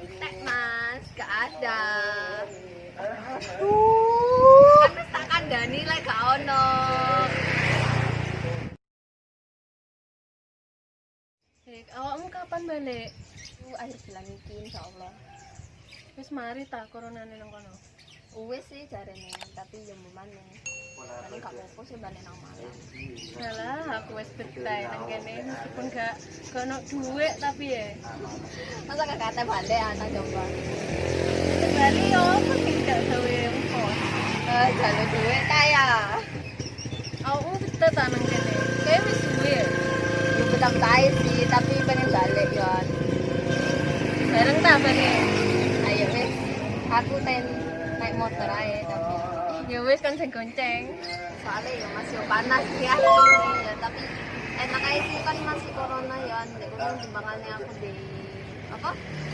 Tek mas, gak ada. Aduh. Kan wis tak kandhani lek gak ono. Awakmu kapan balik? Akhir bulan iki insyaallah. Wis mari ta coronane nang kono. Wis sih jarene, tapi yo mbane. Paling gak apa-apa sih balik nang Malang. Salah, aku wis betah nang kene meskipun gak ono duit tapi ya. Masa gak kate balik ana coba. Bali yo apa sing gak gawe ongkos. Jalur duit ta ya. Awakmu betah ta nang kene. Kayak wis duwe. Yo betah tae sih, tapi pengen balik yo. Bareng ta balik. Ayo wis. Aku naik motor ae tapi Ya wis kan sing gonceng. soalnya ya masih panas ya ini ya tapi enak aja sih kan masih corona ya ndek kono timbangannya aku di apa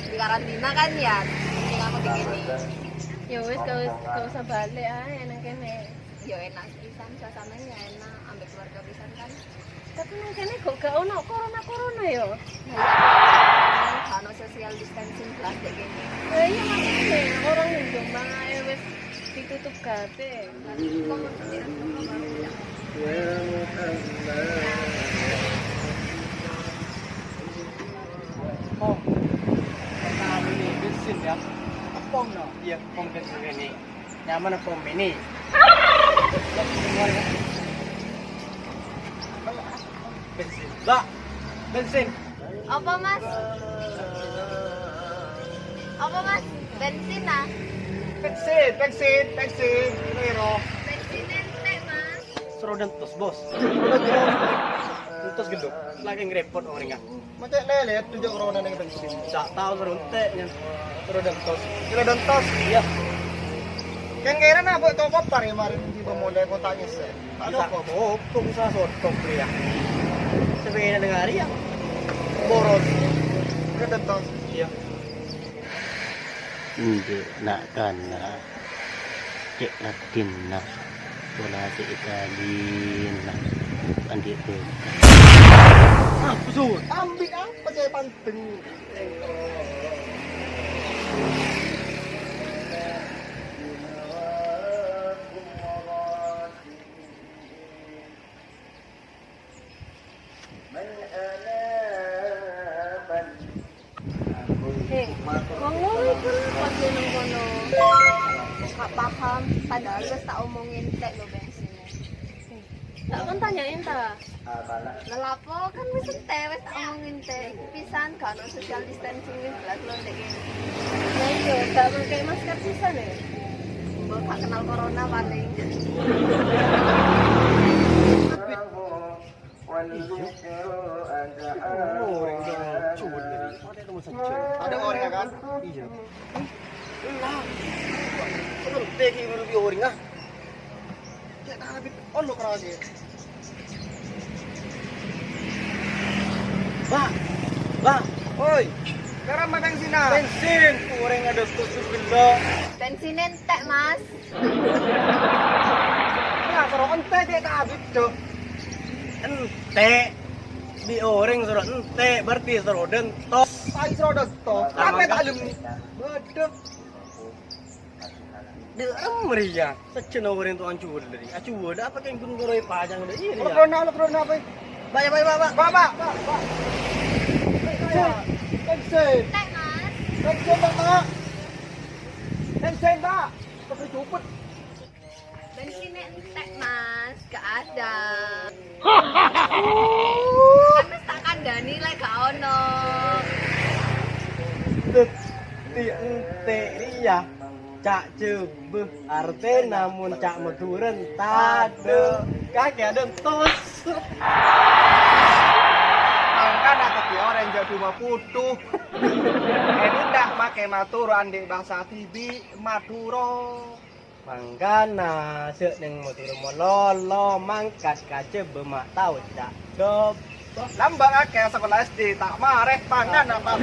di karantina kan ya jadi aku di gini Ya wis gak usah balik ae nang kene. ya enak pisan suasananya enak ambek keluarga pisan kan Tapi nang kene kok gak ono corona yo. kalau social distancing plus kayak gini Iya makanya orang Jombang ae wis ditutup kabeh. kok sendiri baru ya Pom. Nah, ini bensin ya. Pom no. Iya, pom bensin ini. Nyaman pom ini. Bensin. Mbak, bensin. apa mas bensin ah Bensin. Pero bensin entek mas serodan tos, bos. Tos gendut. Lagi ngerepot orang enggak. Macam lelet tujuh corona dengan bensin. Tak tahu serontek nya. Serodan tos. Kira dontos. Iya. Kan kira nak buat top up hari kemarin di pemulai kontaknya saya. Ada apa? Oh, pengusaha sotok ya. Sebenarnya dengar ya. Boros. Kira dontos. Iya. Hindi na kana cek latin na wala si italin na andito Ah, betul. Ambil apa saya panteng. Wong luwe pun pasti nang kono. gak paham padahal wis tak omongin tek lo bensinnya Tak kan tanyain ta. lelapo kan wis teh wis tak omongin teh pisan kan social distancing wis jelas lo ndek kene Nah iya, gak pakai masker pisan ya. mbok gak kenal corona paling Orang yang cuan dari. Ada teman saja. Ada orang kan? Iya. Lah. Betul, teki lebih orang ah. Ya habis ono kerja. Bah. Oi, Sekarang makan sini. bensin. Orang ada tusuk gelo. bensin entek mas Nah, kalau ente dia tak habis tuh. Ente. Di orang suruh ente, berarti serodan tos. Saya suruh dontos. Apa tak alum ni? Waduh. Dia meriah. Secena orang tu ancur dari. Acu ada apa yang gunung goroi pajang dari ini ya. Corona apa? Baik. Bapak. Bensin. entek mas Bensin pak. Bensin pak. Tapi cepet. bensin entek mas gak ada kan wis tak kandhani lek gak ono Ti ente ria. Cak jebeh arte namun cak meduren tade. Kaki ada tos. Angka nak ke orang jadi rumah putu. Ini tak pakai maturo andi bahasa tibi maturo. Mangkana sek neng motor mololo mangkat kace bemak tau cak job. Lambang akeh sekolah SD tak mareh pangan apa.